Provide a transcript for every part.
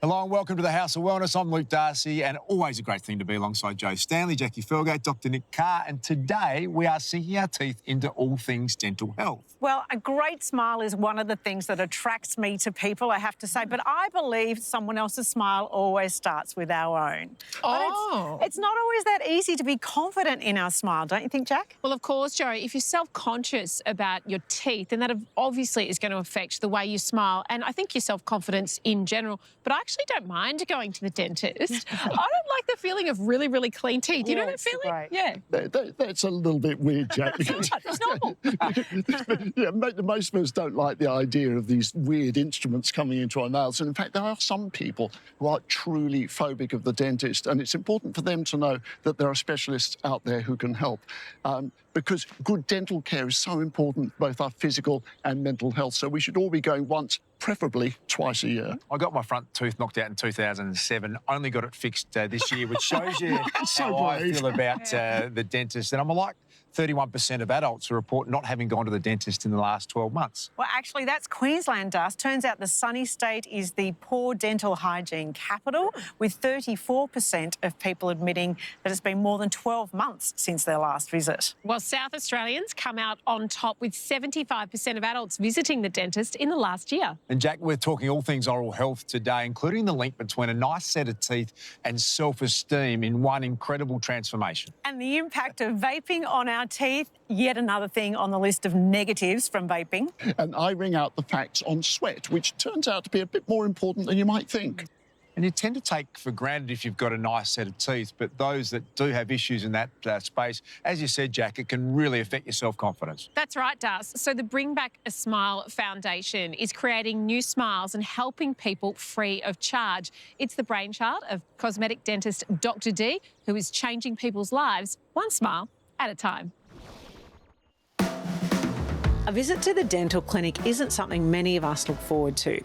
Hello and welcome to the House of Wellness. I'm Luke Darcy, and always a great thing to be alongside Joe Stanley, Jacqui, Felgate, Dr. Nick Carr, and today we are sinking our teeth into all things dental health. Well, a great smile is one of the things that attracts me to people, I have to say, but I believe someone else's smile always starts with our own. Oh. But it's not always that easy to be confident in our smile, don't you think, Jack? Well, of course, Joe, if you're self-conscious about your teeth, then that obviously is going to affect the way you smile and I think your self-confidence in general. But I actually don't mind going to the dentist. I don't like the feeling of really, really clean teeth. You know that feeling? Right. Yeah. That's a little bit weird, Jack. It's normal. Yeah, most of us don't like the idea of these weird instruments coming into our mouths. And in fact, there are some people who are truly phobic of the dentist. And it's important for them to know that there are specialists out there who can help. Because good dental care is so important, both our physical and mental health. So we should all be going once, preferably twice a year. I got my front tooth knocked out in 2007, only got it fixed this year, which shows you So how I brave. feel about the dentist. And I'm like 31% of adults who report not having gone to the dentist in the last 12 months. Well, actually, that's Queensland dust. Turns out the sunny state is the poor dental hygiene capital, with 34% of people admitting that it's been more than 12 months since their last visit. Well, South Australians come out on top with 75% of adults visiting the dentist in the last year. And Jack, we're talking all things oral health today, including the link between a nice set of teeth and self-esteem in one incredible transformation. And the impact of vaping on our teeth, yet another thing on the list of negatives from vaping. And I ring out the facts on sweat, which turns out to be a bit more important than you might think. And you tend to take for granted if you've got a nice set of teeth, but those that do have issues in that space, as you said, Jack, it can really affect your self-confidence. That's right, Daz. So the Bring Back a Smile Foundation is creating new smiles and helping people free of charge. It's the brainchild of cosmetic dentist Dr. D, who is changing people's lives one smile at a time. A visit to the dental clinic isn't something many of us look forward to.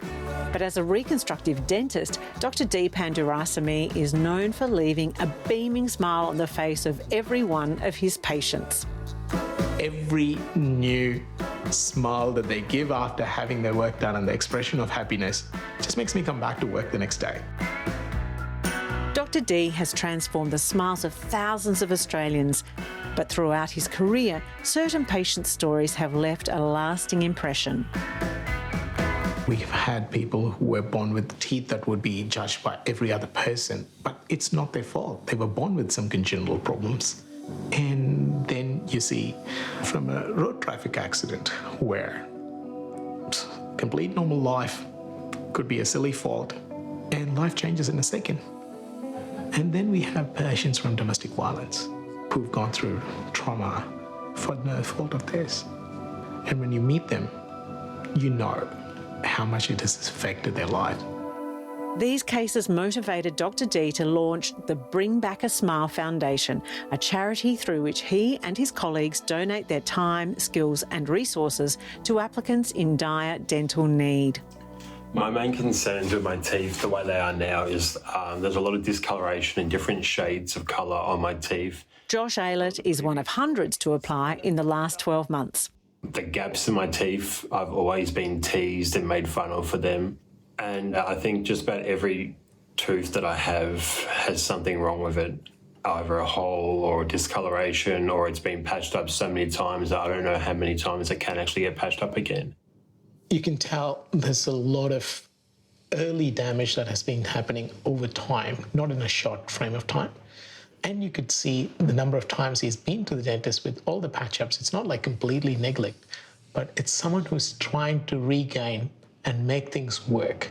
But as a reconstructive dentist, Dr. D. Pandurasamy is known for leaving a beaming smile on the face of every one of his patients. Every new smile that they give after having their work done and the expression of happiness just makes me come back to work the next day. Dr. D has transformed the smiles of thousands of Australians, but throughout his career, certain patient stories have left a lasting impression. We've had people who were born with teeth that would be judged by every other person, but it's not their fault. They were born with some congenital problems. And then you see from a road traffic accident where complete normal life could be a silly fault and life changes in a second. And then we have patients from domestic violence who've gone through trauma for no fault of theirs. And when you meet them, you know how much it has affected their life. These cases motivated Dr. D to launch the Bring Back a Smile Foundation, a charity through which he and his colleagues donate their time, skills and resources to applicants in dire dental need. My main concerns with my teeth, the way they are now, is there's a lot of discoloration and different shades of colour on my teeth. Josh Aylett is one of hundreds to apply in the last 12 months. The gaps in my teeth, I've always been teased and made fun of for them. And I think just about every tooth that I have has something wrong with it. Either a hole or a discoloration, or it's been patched up so many times that I don't know how many times it can actually get patched up again. You can tell there's a lot of early damage that has been happening over time, not in a short frame of time. And you could see the number of times he's been to the dentist with all the patch-ups. It's not like completely neglect, but it's someone who's trying to regain and make things work.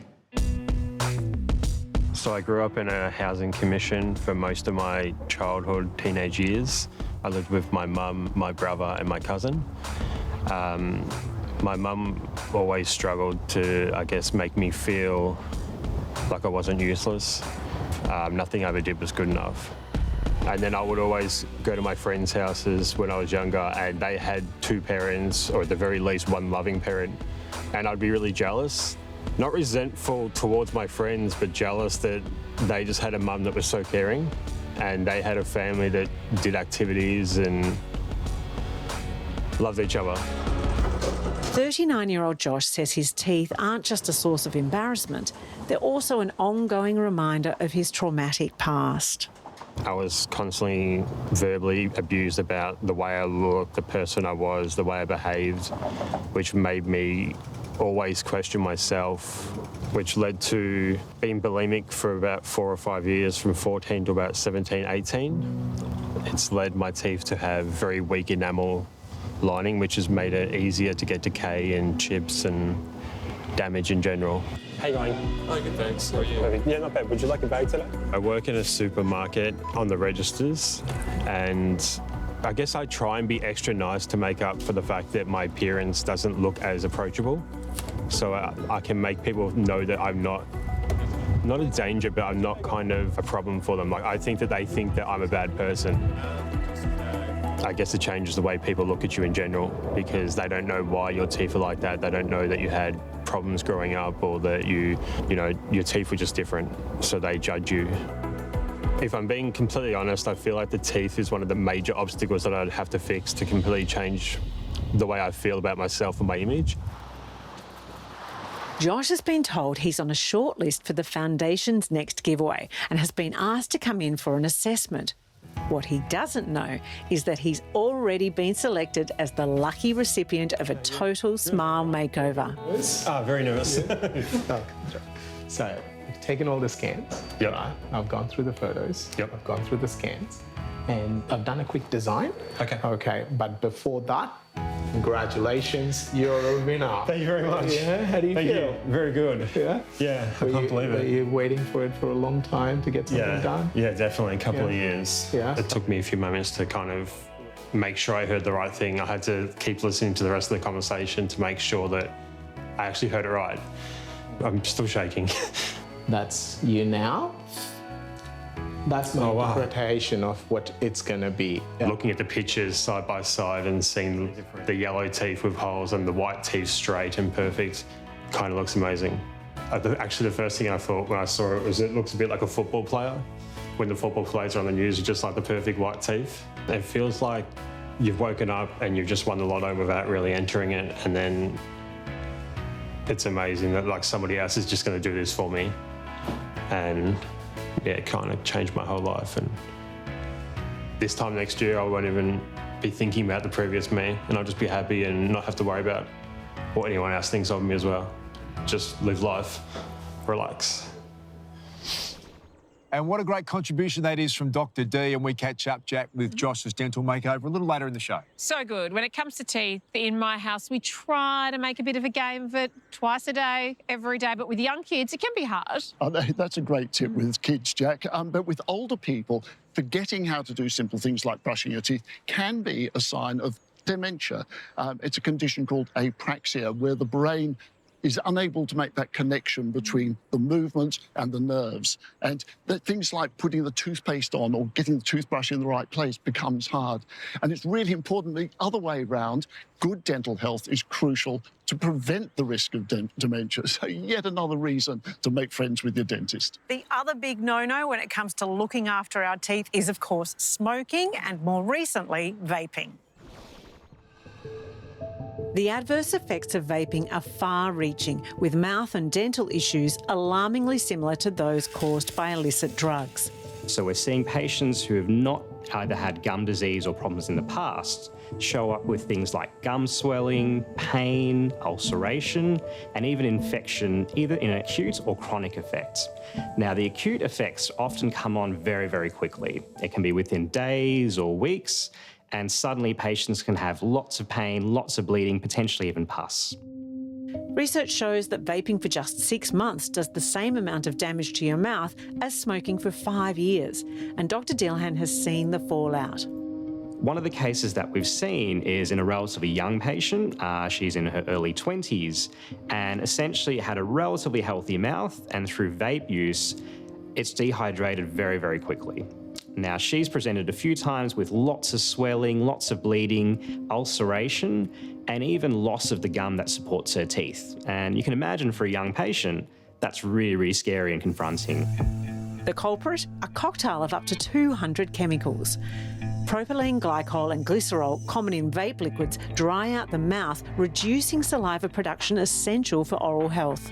So I grew up in a housing commission for most of my childhood, teenage years. I lived with my mum, my brother and my cousin. My mum always struggled to, I guess, make me feel like I wasn't useless. Nothing I ever did was good enough. And then I would always go to my friends' houses when I was younger and they had two parents, or at the very least one loving parent. And I'd be really jealous, not resentful towards my friends, but jealous that they just had a mum that was so caring and they had a family that did activities and loved each other. 39-year-old Josh says his teeth aren't just a source of embarrassment, they're also an ongoing reminder of his traumatic past. I was constantly verbally abused about the way I looked, the person I was, the way I behaved, which made me always question myself, which led to being bulimic for about 4 or 5 years, from 14 to about 17, 18. It's led my teeth to have very weak enamel lining, which has made it easier to get decay and chips and damage in general. How you going? Oh, good, thanks. How are you? Perfect. Yeah, not bad. Would you like a bag today? I work in a supermarket on the registers, and I guess I try and be extra nice to make up for the fact that my appearance doesn't look as approachable. So I can make people know that I'm not a danger, but I'm not kind of a problem for them. Like, I think that they think that I'm a bad person. I guess it changes the way people look at you in general, because they don't know why your teeth are like that. They don't know that you had problems growing up, or that you know, your teeth were just different, so they judge you. If I'm being completely honest, I feel like the teeth is one of the major obstacles that I'd have to fix to completely change the way I feel about myself and my image. Josh has been told he's on a short list for the Foundation's next giveaway and has been asked to come in for an assessment. What he doesn't know is that he's already been selected as the lucky recipient of a total smile makeover. Ah, very nervous. So I've taken all the scans. Yep. Right? I've gone through the photos. Yep. I've gone through the scans. And I've done a quick design. Okay. Okay, but before that, congratulations, you're a winner. Thank you very much. Yeah, how do you Thank feel? you. Very good. Yeah? Yeah, I can't believe Were it. you waiting for it for a long time to get something done? Yeah, definitely a couple of Yeah. years. Yeah. It took me a few moments to kind of make sure I heard the right thing. I had to keep listening to the rest of the conversation to make sure that I actually heard it right. I'm still shaking. That's you now? That's my interpretation of what it's going to be. Yeah. Looking at the pictures side by side and seeing the yellow teeth with holes and the white teeth straight and perfect kind of looks amazing. Actually, the first thing I thought when I saw it was it looks a bit like a football player. When the football players are on the news, it's just like the perfect white teeth. It feels like you've woken up and you've just won the lotto without really entering it, and then it's amazing that like somebody else is just going to do this for me. And yeah, it kind of changed my whole life. And this time next year, I won't even be thinking about the previous me, and I'll just be happy and not have to worry about what anyone else thinks of me as well. Just live life, relax. And what a great contribution that is from Dr. D. And we catch up, Jack, with Josh's dental makeover a little later in the show. So good. When it comes to teeth, in my house, we try to make a bit of a game of it twice a day, every day. But with young kids, it can be hard. Oh, that's a great tip with kids, Jack. But with older people, forgetting how to do simple things like brushing your teeth can be a sign of dementia. It's a condition called apraxia, where the brain is unable to make that connection between the movements and the nerves. And things like putting the toothpaste on or getting the toothbrush in the right place becomes hard. And it's really important the other way around. Good dental health is crucial to prevent the risk of dementia. So yet another reason to make friends with your dentist. The other big no-no when it comes to looking after our teeth is, of course, smoking and, more recently, vaping. The adverse effects of vaping are far-reaching, with mouth and dental issues alarmingly similar to those caused by illicit drugs. So we're seeing patients who have not either had gum disease or problems in the past show up with things like gum swelling, pain, ulceration, and even infection, either in an acute or chronic effect. Now, the acute effects often come on very, very quickly. It can be within days or weeks, and suddenly patients can have lots of pain, lots of bleeding, potentially even pus. Research shows that vaping for just 6 months does the same amount of damage to your mouth as smoking for 5 years, and Dr. Dilhan has seen the fallout. One of the cases that we've seen is in a relatively young patient. She's in her early 20s and essentially had a relatively healthy mouth, and through vape use, it's dehydrated very, very quickly. Now, she's presented a few times with lots of swelling, lots of bleeding, ulceration, and even loss of the gum that supports her teeth. And you can imagine for a young patient, that's really, really scary and confronting. The culprit? A cocktail of up to 200 chemicals. Propylene glycol and glycerol, common in vape liquids, dry out the mouth, reducing saliva production essential for oral health.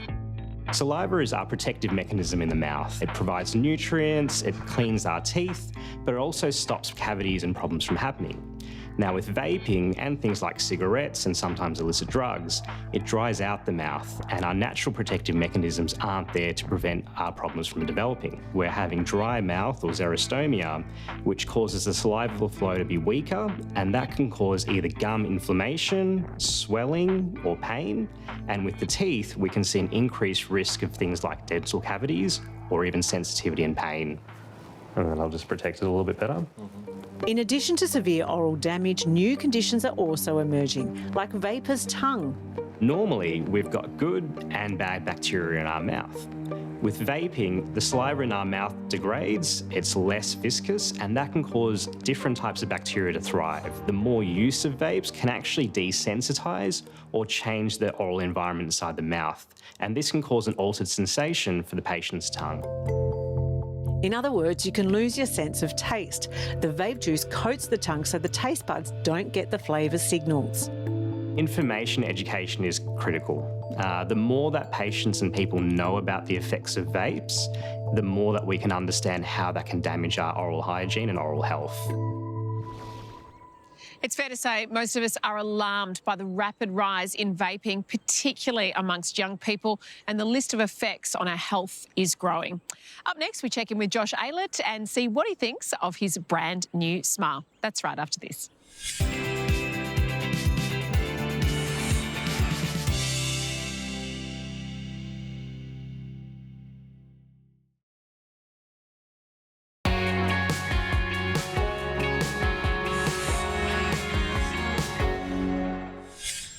Saliva is our protective mechanism in the mouth. It provides nutrients, it cleans our teeth, but it also stops cavities and problems from happening. Now, with vaping and things like cigarettes and sometimes illicit drugs, it dries out the mouth, and our natural protective mechanisms aren't there to prevent our problems from developing. We're having dry mouth or xerostomia, which causes the salival flow to be weaker, and that can cause either gum inflammation, swelling, or pain. And with the teeth, we can see an increased risk of things like dental cavities or even sensitivity and pain. And then I'll just protect it a little bit better. In addition to severe oral damage, new conditions are also emerging, like vapor's tongue. Normally, we've got good and bad bacteria in our mouth. With vaping, the saliva in our mouth degrades, it's less viscous, and that can cause different types of bacteria to thrive. The more use of vapes can actually desensitize or change the oral environment inside the mouth, and this can cause an altered sensation for the patient's tongue. In other words, you can lose your sense of taste. The vape juice coats the tongue so the taste buds don't get the flavour signals. Information education is critical. The more that patients and people know about the effects of vapes, the more that we can understand how that can damage our oral hygiene and oral health. It's fair to say most of us are alarmed by the rapid rise in vaping, particularly amongst young people, and the list of effects on our health is growing. Up next, we check in with Josh Aylett and see what he thinks of his brand new smile. That's right after this.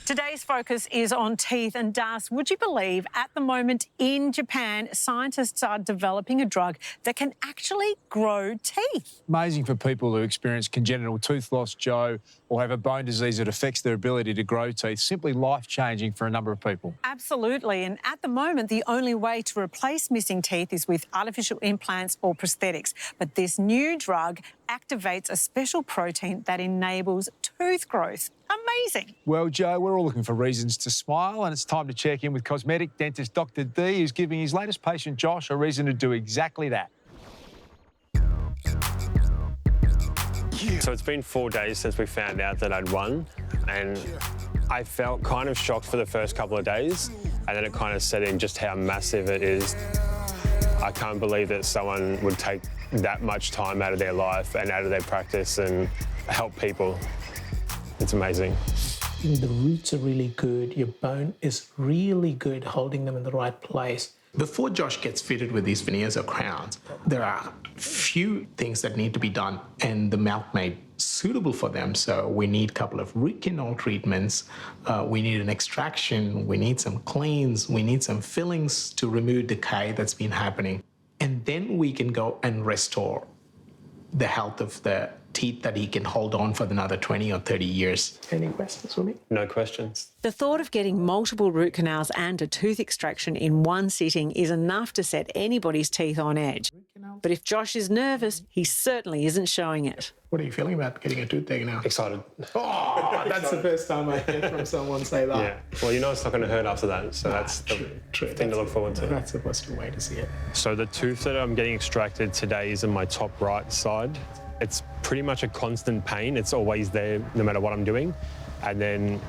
Today's focus is on teeth, and Das, would you believe at the moment in Japan, scientists are developing a drug that can actually grow teeth? Amazing for people who experience congenital tooth loss, Joe, or have a bone disease that affects their ability to grow teeth. Simply life-changing for a number of people. Absolutely, and at the moment, the only way to replace missing teeth is with artificial implants or prosthetics. But this new drug activates a special protein that enables tooth growth. Amazing. Well, Joe, we're all looking for reasons to smile, and it's time to check in with cosmetic dentist Dr. D, who's giving his latest patient, Josh, a reason to do exactly that. So it's been 4 days since we found out that I'd won, and I felt kind of shocked for the first couple of days, and then it kind of set in just how massive it is. I can't believe that someone would take that much time out of their life and out of their practice and help people. It's amazing. The roots are really good. Your bone is really good, holding them in the right place. Before Josh gets fitted with these veneers or crowns, there are few things that need to be done and the mouth made suitable for them. So we need a couple of root canal treatments, we need an extraction, we need some cleans, we need some fillings to remove decay that's been happening. And then we can go and restore the health of the teeth that he can hold on for another 20 or 30 years. Any questions for me? No questions. The thought of getting multiple root canals and a tooth extraction in one sitting is enough to set anybody's teeth on edge. But if Josh is nervous, he certainly isn't showing it. What are you feeling about getting a tooth taken out? Excited. Oh, that's the first time I heard from someone say that. Yeah. Well, you know it's not going to hurt after that, so that's the thing to look forward to. That's the positive way to see it. So the tooth that I'm getting extracted today is in my top right side. It's pretty much a constant pain. It's always there no matter what I'm doing. And then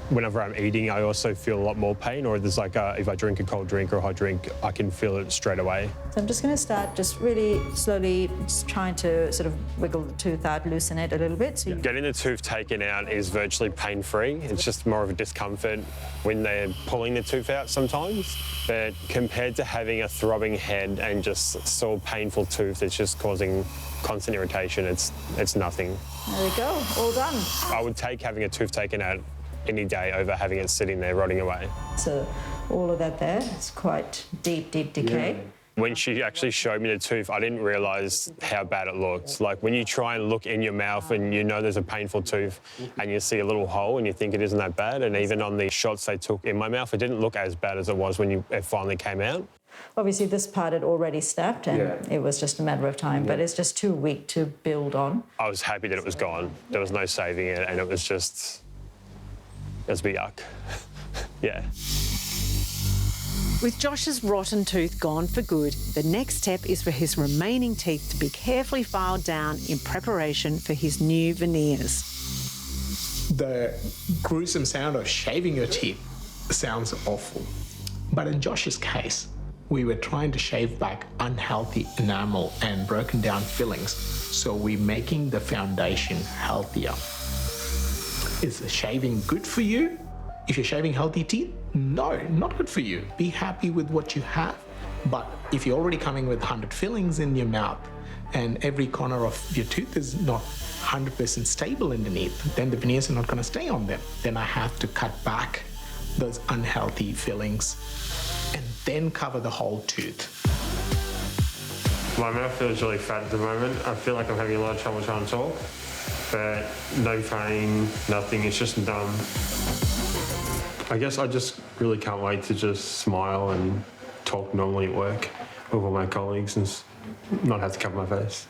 whenever I'm eating, I also feel a lot more pain, or there's like if I drink a cold drink or a hot drink, I can feel it straight away. So I'm just going to start just really slowly just trying to sort of wiggle the tooth out, loosen it a little bit. So Getting the tooth taken out is virtually pain-free. It's just more of a discomfort when they're pulling the tooth out sometimes. But compared to having a throbbing head and just sore, painful tooth, it's just causing constant irritation. It's nothing. There we go, all done. I would take having a tooth taken out any day over having it sitting there rotting away. So all of that there, it's quite deep decay. Yeah. When she actually showed me the tooth, I didn't realise how bad it looked. Like when you try and look in your mouth and you know there's a painful tooth and you see a little hole and you think it isn't that bad, and even on the shots they took in my mouth, it didn't look as bad as it was when it finally came out. Obviously, this part had already snapped, and it was just a matter of time, but it's just too weak to build on. I was happy that it was gone. There was no saving it, and it was just, it was a bit yuck. Yeah. With Josh's rotten tooth gone for good, the next step is for his remaining teeth to be carefully filed down in preparation for his new veneers. The gruesome sound of shaving your teeth sounds awful. But in Josh's case, we were trying to shave back unhealthy enamel and broken down fillings, so we're making the foundation healthier. Is the shaving good for you? If you're shaving healthy teeth, no, not good for you. Be happy with what you have. But if you're already coming with 100 fillings in your mouth and every corner of your tooth is not 100% stable underneath, then the veneers are not going to stay on them. Then I have to cut back those unhealthy fillings and then cover the whole tooth. My mouth feels really fat at the moment. I feel like I'm having a lot of trouble trying to talk, but no pain, nothing, it's just numb. I guess I just really can't wait to just smile and talk normally at work with all my colleagues and not have to cover my face.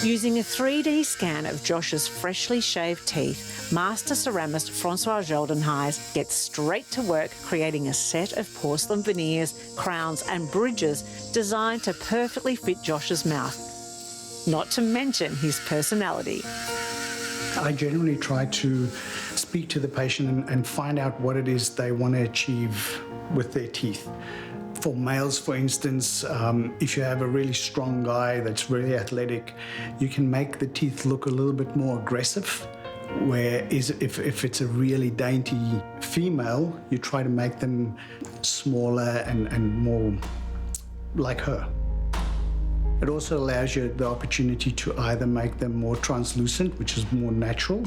Using a 3D scan of Josh's freshly shaved teeth, master ceramist Francois Geldenhuis gets straight to work creating a set of porcelain veneers, crowns and bridges designed to perfectly fit Josh's mouth, not to mention his personality. I generally try to speak to the patient and find out what it is they want to achieve with their teeth. For males, for instance, if you have a really strong guy that's really athletic, you can make the teeth look a little bit more aggressive. Whereas if it's a really dainty female, you try to make them smaller and more like her. It also allows you the opportunity to either make them more translucent, which is more natural,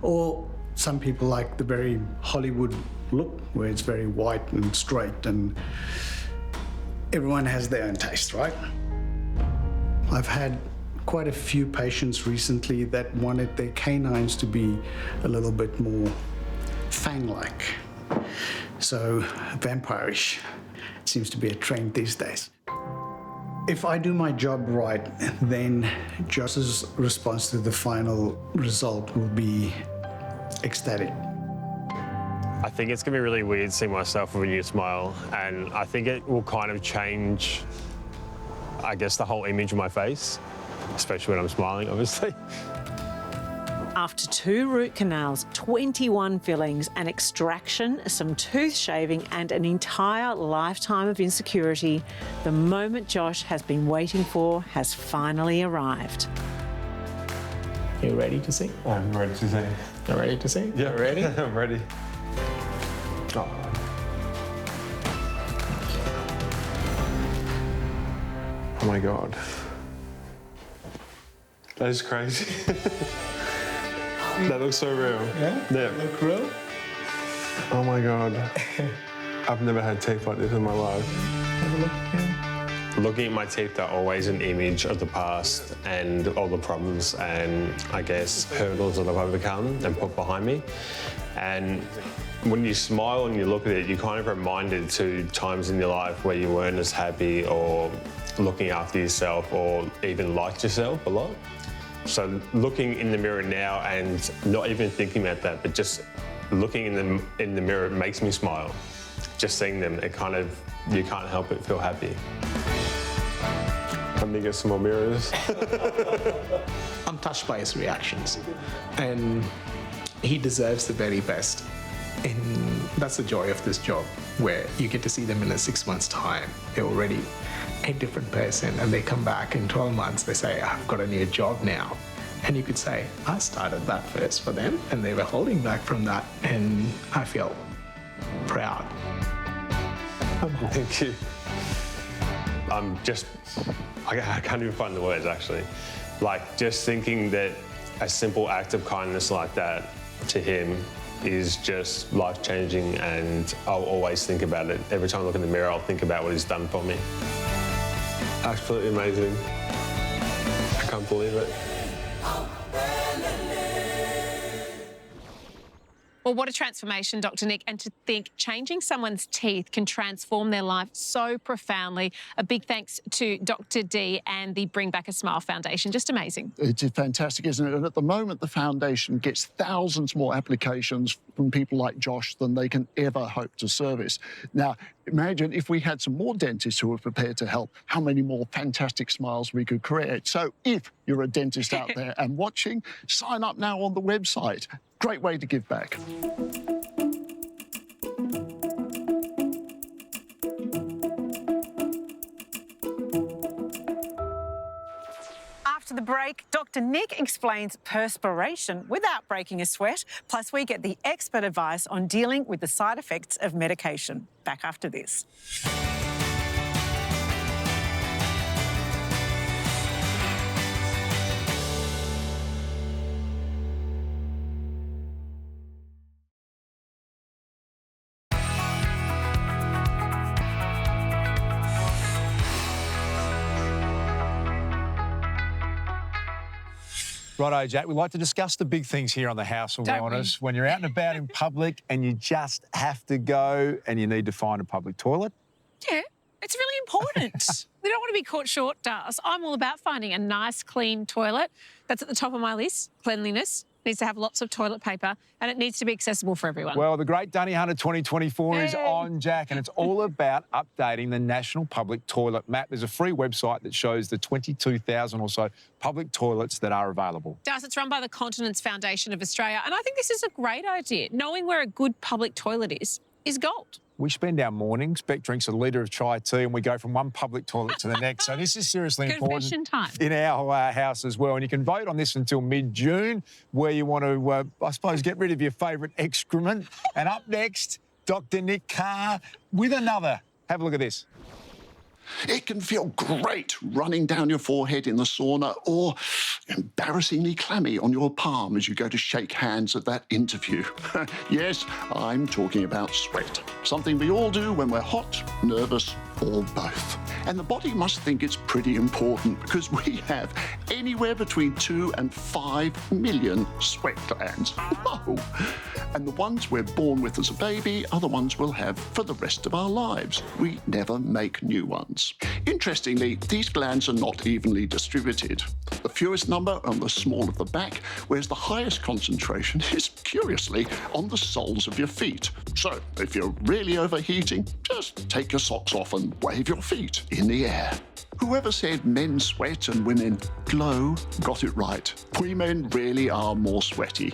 or some people like the very Hollywood look, where it's very white and straight, and everyone has their own taste, right? I've had quite a few patients recently that wanted their canines to be a little bit more fang-like, so vampirish. It seems to be a trend these days. If I do my job right, then Josh's response to the final result will be ecstatic. I think it's going to be really weird seeing myself with a new smile, and I think it will kind of change, I guess, the whole image of my face, especially when I'm smiling, obviously. After 2 root canals, 21 fillings, an extraction, some tooth shaving and an entire lifetime of insecurity, the moment Josh has been waiting for has finally arrived. Are you ready to see? I'm ready to see. You're ready to see? Yeah, Ready? I'm ready. Oh. Oh my God. That is crazy. That looks so real. Yeah? Yeah. Look real? Oh my God. I've never had teeth like this in my life. Have a look. Yeah. Looking at my teeth are always an image of the past and all the problems and, I guess, hurdles that I've overcome and put behind me. And when you smile and you look at it, you're kind of reminded to times in your life where you weren't as happy or looking after yourself or even liked yourself a lot. So looking in the mirror now and not even thinking about that, but just looking in the mirror makes me smile. Just seeing them, it kind of, you can't help but feel happy. Let me get some more mirrors. I'm touched by his reactions, and he deserves the very best. And that's the joy of this job, where you get to see them in 6 months' time. They're already a different person, and they come back in 12 months, they say, I've got a new job now. And you could say, I started that first for them, and they were holding back from that, and I feel proud. Thank you. I can't even find the words, actually. Like, just thinking that a simple act of kindness like that to him is just life-changing, and I'll always think about it. Every time I look in the mirror, I'll think about what he's done for me. Absolutely amazing. I can't believe it. Well, Well, what a transformation, Dr. Nick, and to think changing someone's teeth can transform their life so profoundly. A big thanks to Dr. D and the Bring Back a Smile Foundation. Just amazing. It's fantastic, isn't it? And at the moment, the foundation gets thousands more applications from people like Josh than they can ever hope to service. Now, imagine if we had some more dentists who were prepared to help, how many more fantastic smiles we could create. So if you're a dentist out there and watching, sign up now on the website. Great way to give back. After the break, Dr. Nick explains perspiration without breaking a sweat. Plus, we get the expert advice on dealing with the side effects of medication. Back after this. Righto, Jack, we like to discuss the big things here on the House of Wellness. When you're out and about in public and you just have to go and you need to find a public toilet. Yeah, it's really important. We don't want to be caught short, Dars. I'm all about finding a nice, clean toilet. That's at the top of my list. Cleanliness. Needs to have lots of toilet paper and it needs to be accessible for everyone. Well, the Great Dunny Hunter 2024 is on, Jack, and it's all about updating the National Public Toilet Map. There's a free website that shows the 22,000 or so public toilets that are available. Dars, it's run by the Continence Foundation of Australia, and I think this is a great idea. Knowing where a good public toilet is gold. We spend our mornings, Beck drinks a litre of chai tea and we go from one public toilet to the next. So this is seriously important time. In our house as well. And you can vote on this until mid-June, where you want to, I suppose, get rid of your favourite excrement. And up next, Dr. Nick Carr with another. Have a look at this. It can feel great running down your forehead in the sauna or embarrassingly clammy on your palm as you go to shake hands at that interview. Yes, I'm talking about sweat, something we all do when we're hot, nervous, or both. And the body must think it's pretty important because we have anywhere between 2 and 5 million sweat glands. Whoa! And the ones we're born with as a baby are the ones we'll have for the rest of our lives. We never make new ones. Interestingly, these glands are not evenly distributed. The fewest number on the small of the back, whereas the highest concentration is, curiously, on the soles of your feet. So, if you're really overheating, just take your socks off and wave your feet in the air. Whoever said men sweat and women glow got it right. We men really are more sweaty.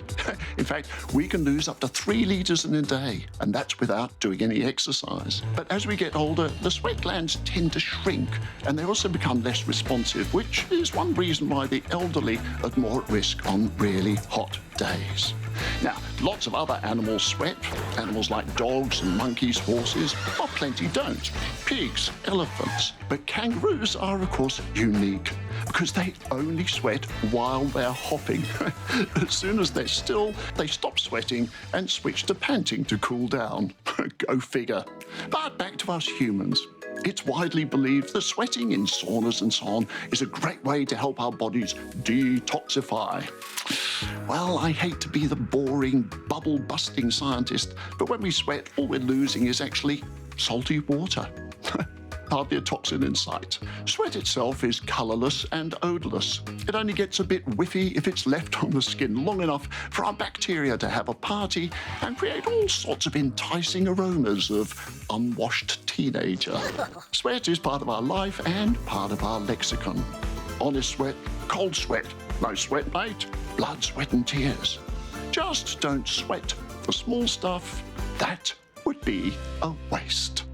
In fact, we can lose up to 3 litres in a day, and that's without doing any exercise. But as we get older, the sweat glands tend to shrink, and they also become less responsive, which is one reason why the elderly are more at risk on really hot days. Now, lots of other animals sweat. Animals like dogs and monkeys, horses, but plenty don't. Pigs, elephants. But kangaroos are, of course, unique because they only sweat while they're hopping. As soon as they're still, they stop sweating and switch to panting to cool down. Go figure. But back to us humans. It's widely believed that sweating in saunas and so on is a great way to help our bodies detoxify. Well, I hate to be the boring, bubble-busting scientist, but when we sweat, all we're losing is actually salty water. Hardly a toxin in sight. Sweat itself is colourless and odourless. It only gets a bit whiffy if it's left on the skin long enough for our bacteria to have a party and create all sorts of enticing aromas of unwashed teenager. Sweat is part of our life and part of our lexicon. Honest sweat, cold sweat, no sweat, mate, blood, sweat and tears. Just don't sweat the small stuff. That would be a waste.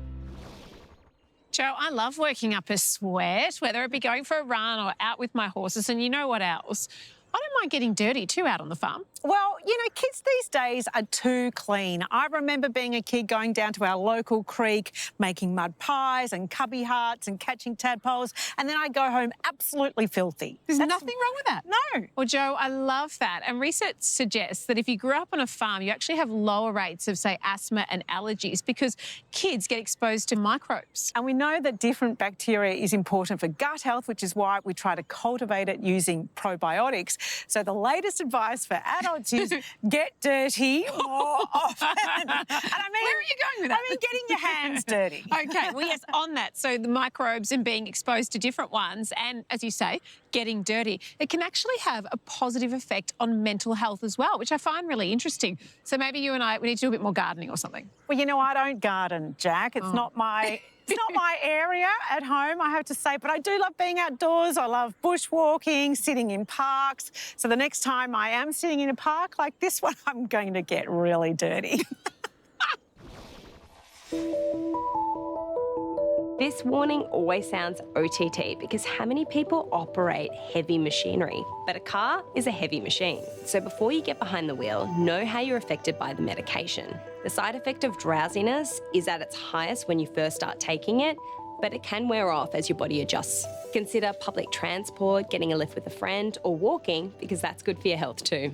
Joe, I love working up a sweat, whether it be going for a run or out with my horses, and you know what else? I don't mind getting dirty too out on the farm. Well, you know, kids these days are too clean. I remember being a kid going down to our local creek, making mud pies and cubby hearts and catching tadpoles, and then I'd go home absolutely filthy. There's nothing wrong with that. No. Well, Joe, I love that. And research suggests that if you grew up on a farm, you actually have lower rates of, say, asthma and allergies because kids get exposed to microbes. And we know that different bacteria is important for gut health, which is why we try to cultivate it using probiotics. So the latest advice for adult adults is get dirty more often. And I mean, Where are you going with that? I mean, getting your hands dirty. Okay, well, yes, on that. So the microbes and being exposed to different ones and, as you say, getting dirty, it can actually have a positive effect on mental health as well, which I find really interesting. So maybe you and I, we need to do a bit more gardening or something. Well, you know, I don't garden, Jack. It's not my... It's not my area at home, I have to say, but I do love being outdoors. I love bushwalking, sitting in parks. So the next time I am sitting in a park like this one, I'm going to get really dirty. This warning always sounds OTT because how many people operate heavy machinery? But a car is a heavy machine. So before you get behind the wheel, know how you're affected by the medication. The side effect of drowsiness is at its highest when you first start taking it, but it can wear off as your body adjusts. Consider public transport, getting a lift with a friend, or walking because that's good for your health too.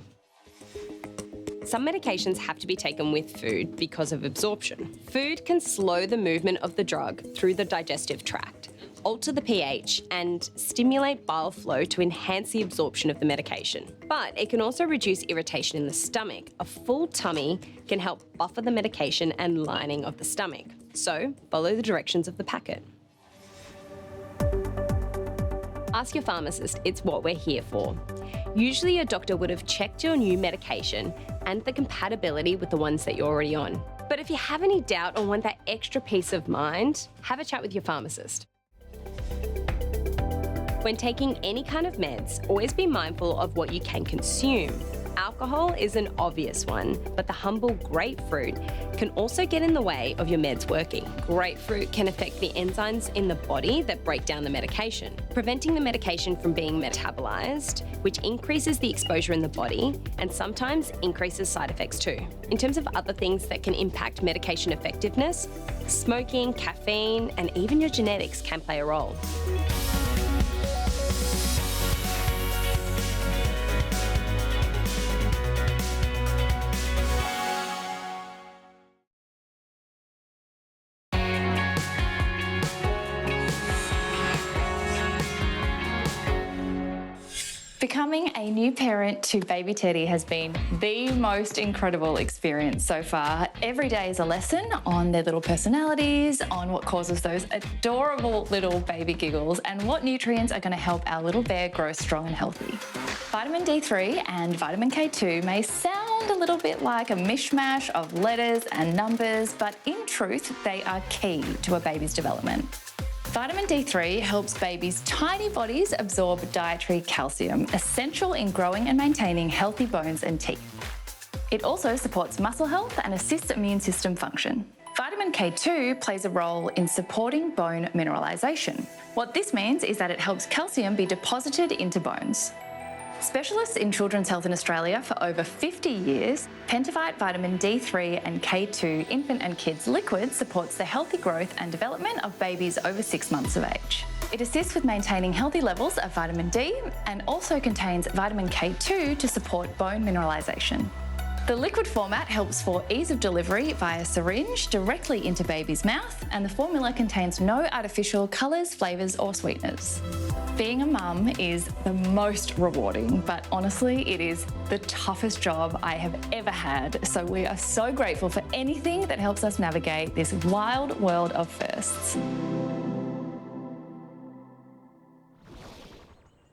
Some medications have to be taken with food because of absorption. Food can slow the movement of the drug through the digestive tract, alter the pH, and stimulate bile flow to enhance the absorption of the medication. But it can also reduce irritation in the stomach. A full tummy can help buffer the medication and lining of the stomach. So follow the directions of the packet. Ask your pharmacist, it's what we're here for. Usually your doctor would have checked your new medication and the compatibility with the ones that you're already on. But if you have any doubt or want that extra peace of mind, have a chat with your pharmacist. When taking any kind of meds, always be mindful of what you can consume. Alcohol is an obvious one, but the humble grapefruit can also get in the way of your meds working. Grapefruit can affect the enzymes in the body that break down the medication, preventing the medication from being metabolized, which increases the exposure in the body and sometimes increases side effects too. In terms of other things that can impact medication effectiveness, smoking, caffeine, and even your genetics can play a role. Becoming a new parent to baby Teddy has been the most incredible experience so far. Every day is a lesson on their little personalities, on what causes those adorable little baby giggles, and what nutrients are going to help our little bear grow strong and healthy. Vitamin D3 and vitamin K2 may sound a little bit like a mishmash of letters and numbers, but in truth, they are key to a baby's development. Vitamin D3 helps babies' tiny bodies absorb dietary calcium, essential in growing and maintaining healthy bones and teeth. It also supports muscle health and assists immune system function. Vitamin K2 plays a role in supporting bone mineralization. What this means is that it helps calcium be deposited into bones. Specialists in children's health in Australia for over 50 years, Pentavite Vitamin D3 and K2 infant and kids liquid supports the healthy growth and development of babies over 6 months of age. It assists with maintaining healthy levels of vitamin D and also contains vitamin K2 to support bone mineralization. The liquid format helps for ease of delivery via syringe directly into baby's mouth, and the formula contains no artificial colours, flavours or sweeteners. Being a mum is the most rewarding, but honestly, it is the toughest job I have ever had. So we are so grateful for anything that helps us navigate this wild world of firsts.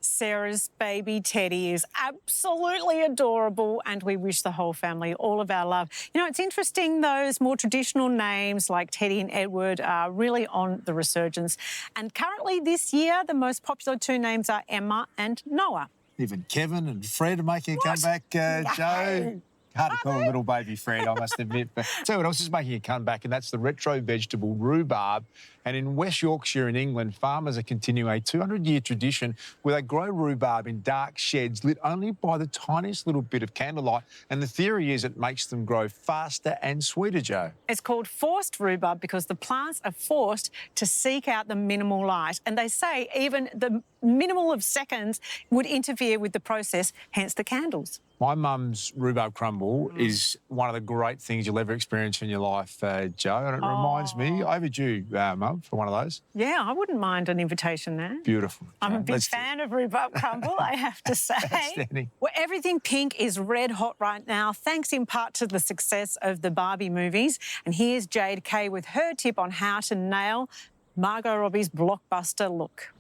Sarah's baby Teddy is absolutely adorable, and we wish the whole family all of our love. You know, it's interesting, those more traditional names like Teddy and Edward are really on the resurgence. And currently this year, the most popular two names are Emma and Noah. Even Kevin and Fred are making a comeback, Joe. Hard to call a little baby Fred, I must admit. But tell you what else is making a comeback, and that's the retro vegetable rhubarb. And in West Yorkshire in England, farmers are continuing a 200-year tradition where they grow rhubarb in dark sheds lit only by the tiniest little bit of candlelight. And the theory is it makes them grow faster and sweeter, Joe. It's called forced rhubarb because the plants are forced to seek out the minimal light. And they say even the minimal of seconds would interfere with the process, hence the candles. My mum's rhubarb crumble is one of the great things you'll ever experience in your life, Jo, and it reminds me, overdue, Mum, for one of those. Yeah, I wouldn't mind an invitation there. Beautiful. I'm a big fan of rhubarb crumble, I have to say. Outstanding. Well, everything pink is red hot right now, thanks in part to the success of the Barbie movies. And here's Jade Kay with her tip on how to nail Margot Robbie's blockbuster look.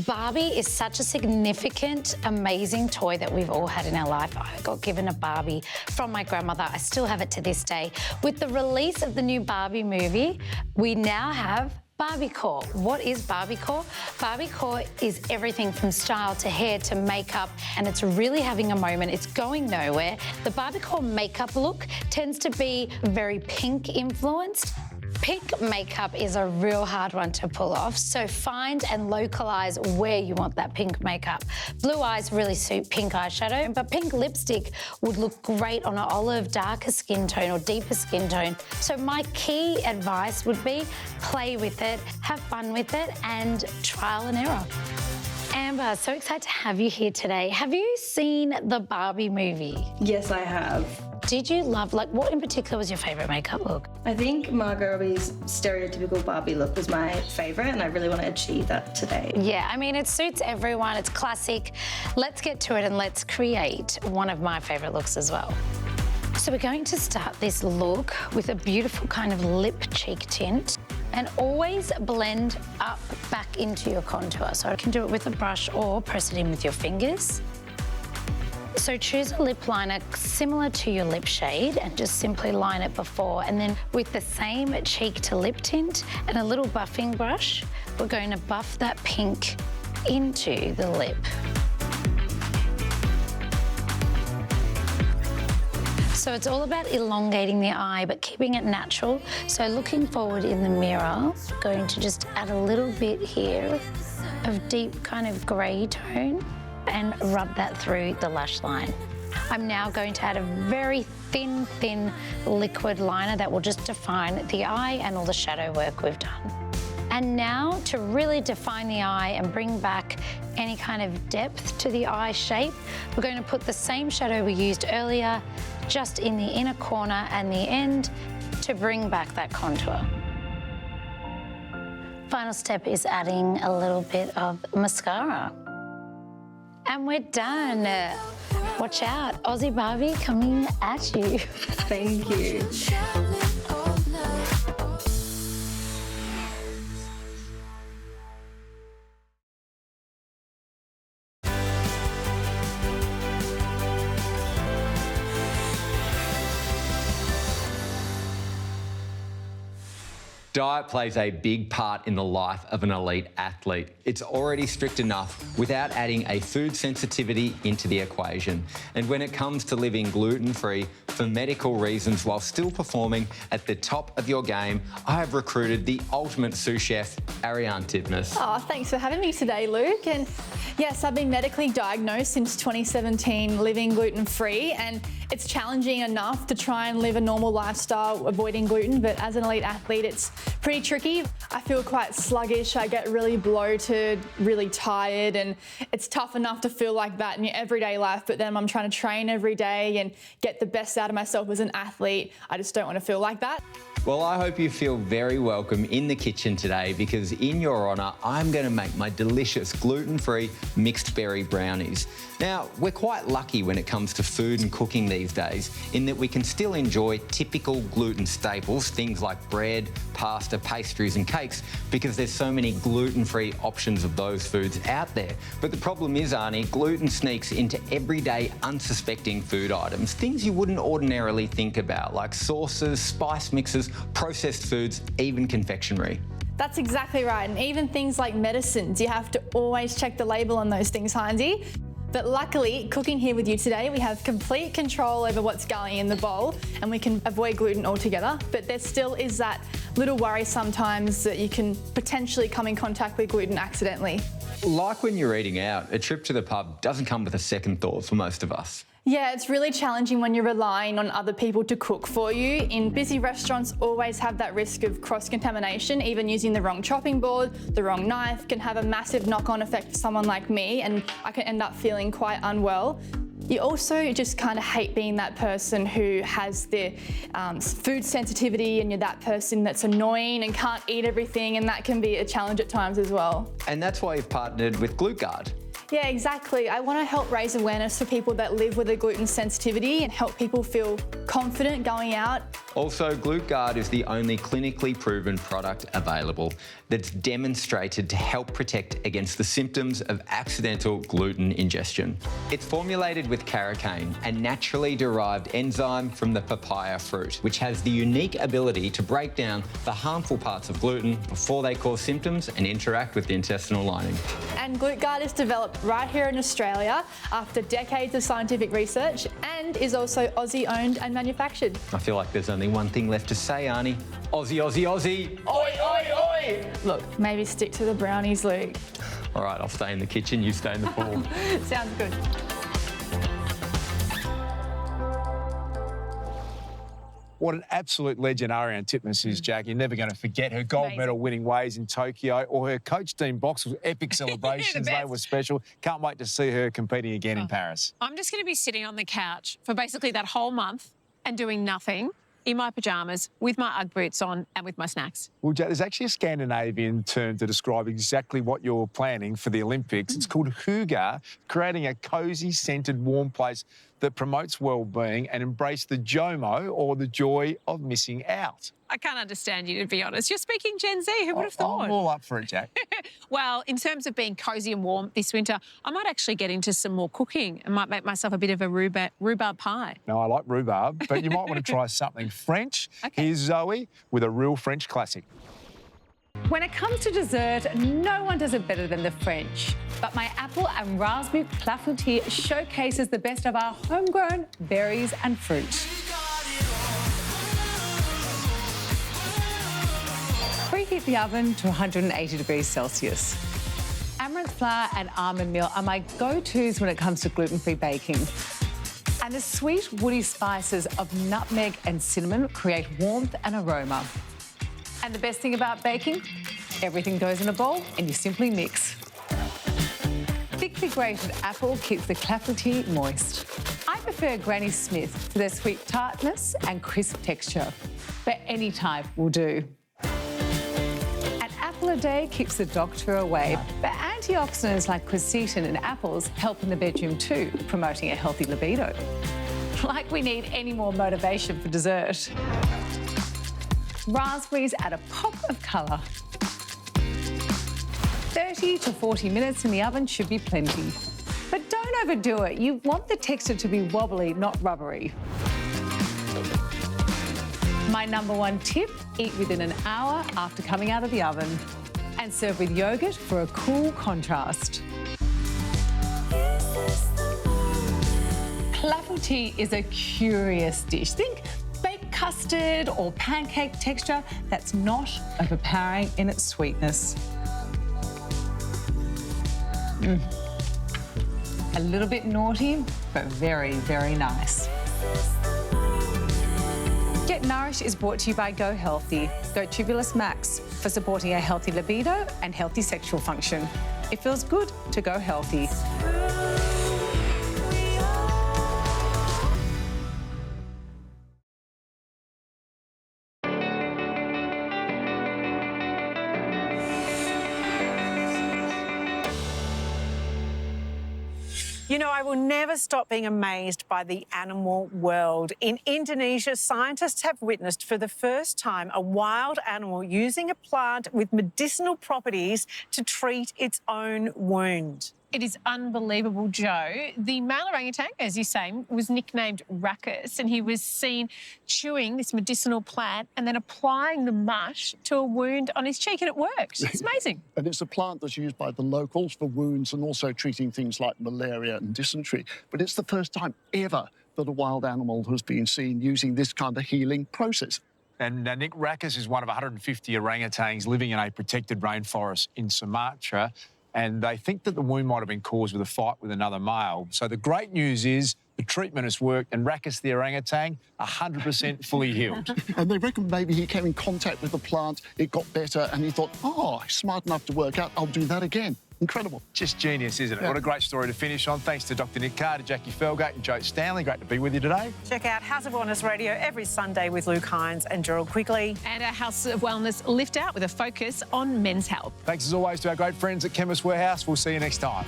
Barbie is such a significant, amazing toy that we've all had in our life. I got given a Barbie from my grandmother. I still have it to this day. With the release of the new Barbie movie, we now have Barbiecore. What is Barbiecore? Barbiecore is everything from style to hair to makeup, and it's really having a moment. It's going nowhere. The Barbiecore makeup look tends to be very pink influenced. Pink makeup is a real hard one to pull off, so find and localise where you want that pink makeup. Blue eyes really suit pink eyeshadow, but pink lipstick would look great on an olive, darker skin tone or deeper skin tone. So my key advice would be play with it, have fun with it, and trial and error. Amber, so excited to have you here today. Have you seen the Barbie movie? Yes, I have. Did you love, what in particular was your favourite makeup look? I think Margot Robbie's stereotypical Barbie look was my favourite, and I really want to achieve that today. Yeah, I mean, it suits everyone. It's classic. Let's get to it and let's create one of my favourite looks as well. So we're going to start this look with a beautiful kind of lip cheek tint, and always blend up back into your contour. So you can do it with a brush or press it in with your fingers. So choose a lip liner similar to your lip shade and just simply line it before. And then with the same cheek to lip tint and a little buffing brush, we're going to buff that pink into the lip. So it's all about elongating the eye, but keeping it natural. So looking forward in the mirror, going to just add a little bit here of deep kind of grey tone and rub that through the lash line. I'm now going to add a very thin liquid liner that will just define the eye and all the shadow work we've done. And now to really define the eye and bring back any kind of depth to the eye shape, we're going to put the same shadow we used earlier just in the inner corner and the end to bring back that contour. Final step is adding a little bit of mascara. And we're done. Watch out, Aussie Barbie coming at you. Thank you. Diet plays a big part in the life of an elite athlete. It's already strict enough without adding a food sensitivity into the equation. And when it comes to living gluten-free for medical reasons while still performing at the top of your game, I have recruited the ultimate sous chef, Ariane Tibness. Oh, thanks for having me today, Luke. And yes, I've been medically diagnosed since 2017 living gluten-free, and it's challenging enough to try and live a normal lifestyle avoiding gluten, but as an elite athlete, it's pretty tricky. I feel quite sluggish, I get really bloated, really tired, and it's tough enough to feel like that in your everyday life, but then I'm trying to train every day and get the best out of myself as an athlete. I just don't want to feel like that. Well, I hope you feel very welcome in the kitchen today because in your honour, I'm going to make my delicious gluten-free mixed berry brownies. Now, we're quite lucky when it comes to food and cooking these days in that we can still enjoy typical gluten staples, things like bread, pasta, pastries and cakes, because there's so many gluten-free options of those foods out there. But the problem is, Arnie, gluten sneaks into everyday unsuspecting food items, things you wouldn't ordinarily think about, like sauces, spice mixes, processed foods, even confectionery. That's exactly right, and even things like medicines, you have to always check the label on those things, Heinzie. But luckily, cooking here with you today, we have complete control over what's going in the bowl and we can avoid gluten altogether. But there still is that little worry sometimes that you can potentially come in contact with gluten accidentally. Like when you're eating out, a trip to the pub doesn't come with a second thought for most of us. Yeah, it's really challenging when you're relying on other people to cook for you. In busy restaurants, always have that risk of cross-contamination. Even using the wrong chopping board, the wrong knife can have a massive knock-on effect for someone like me, and I can end up feeling quite unwell. You also just kind of hate being that person who has the food sensitivity, and you're that person that's annoying and can't eat everything, and that can be a challenge at times as well. And that's why you've partnered with GluteGuard. Yeah, exactly. I want to help raise awareness for people that live with a gluten sensitivity and help people feel confident going out. Also, GluteGuard is the only clinically proven product available that's demonstrated to help protect against the symptoms of accidental gluten ingestion. It's formulated with carrocane, a naturally derived enzyme from the papaya fruit, which has the unique ability to break down the harmful parts of gluten before they cause symptoms and interact with the intestinal lining. And GluteGuard is developed right here in Australia after decades of scientific research and is also Aussie owned and manufactured. I feel like there's only one thing left to say, Arnie. Aussie, Aussie, Aussie. Oi, oi, oi. Look, maybe stick to the brownies, Luke. All right, I'll stay in the kitchen, you stay in the pool. Sounds good. What an absolute legend Ariane Titmus is, Jack. You're never going to forget her gold medal winning ways in Tokyo, or her coach Dean Boxall's epic celebrations. They were special. Can't wait to see her competing again in Paris. I'm just going to be sitting on the couch for basically that whole month and doing nothing in my pyjamas with my Ugg boots on and with my snacks. Well, Jack, there's actually a Scandinavian term to describe exactly what you're planning for the Olympics. It's called hygge, creating a cosy, scented, warm place that promotes well-being and embrace the JOMO, or the joy of missing out. I can't understand you, to be honest. You're speaking Gen Z. Who would have thought? I'm all up for it, Jack. Well, in terms of being cosy and warm this winter, I might actually get into some more cooking and might make myself a bit of a rhubarb pie. No, I like rhubarb, but you might want to try something French. Okay. Here's Zoe with a real French classic. When it comes to dessert, no one does it better than the French. But my apple and raspberry clafoutis showcases the best of our homegrown berries and fruit. Preheat the oven to 180 degrees Celsius. Amaranth flour and almond meal are my go-tos when it comes to gluten-free baking. And the sweet, woody spices of nutmeg and cinnamon create warmth and aroma. And the best thing about baking? Everything goes in a bowl and you simply mix. Thickly grated apple keeps the clafoutis moist. I prefer Granny Smith for their sweet tartness and crisp texture, but any type will do. An apple a day keeps the doctor away, but antioxidants like quercetin in apples help in the bedroom too, promoting a healthy libido. Like we need any more motivation for dessert. Raspberries add a pop of colour. 30 to 40 minutes in the oven should be plenty. But don't overdo it. You want the texture to be wobbly, not rubbery. My #1 tip, eat within an hour after coming out of the oven. And serve with yogurt for a cool contrast. Clafoutis is a curious dish. Think baked custard or pancake texture that's not overpowering in its sweetness. A little bit naughty, but very, very nice. Get Nourished is brought to you by Go Healthy. Go Tubulus Max for supporting a healthy libido and healthy sexual function. It feels good to go healthy. You know, I will never stop being amazed by the animal world. In Indonesia, scientists have witnessed for the first time a wild animal using a plant with medicinal properties to treat its own wound. It is unbelievable, Joe. The male orangutan, as you say, was nicknamed Rackus, and he was seen chewing this medicinal plant and then applying the mush to a wound on his cheek, and it worked. It's amazing. And it's a plant that's used by the locals for wounds and also treating things like malaria and dysentery. But it's the first time ever that a wild animal has been seen using this kind of healing process. And Nick Rackus is one of 150 orangutans living in a protected rainforest in Sumatra. And they think that the wound might have been caused with a fight with another male. So the great news is The treatment has worked, and Rackus the orangutan, 100% fully healed. And they reckon maybe he came in contact with the plant, it got better, and he thought, oh, smart enough to work out, I'll do that again. Incredible. Just genius, isn't it? Yeah. What a great story to finish on. Thanks to Dr. Nick Carr, to Jacqui Felgate and Joe Stanley. Great to be with you today. Check out House of Wellness Radio every Sunday with Luke Hines and Gerald Quigley. And our House of Wellness Lift Out with a focus on men's health. Thanks as always to our great friends at Chemist Warehouse. We'll see you next time.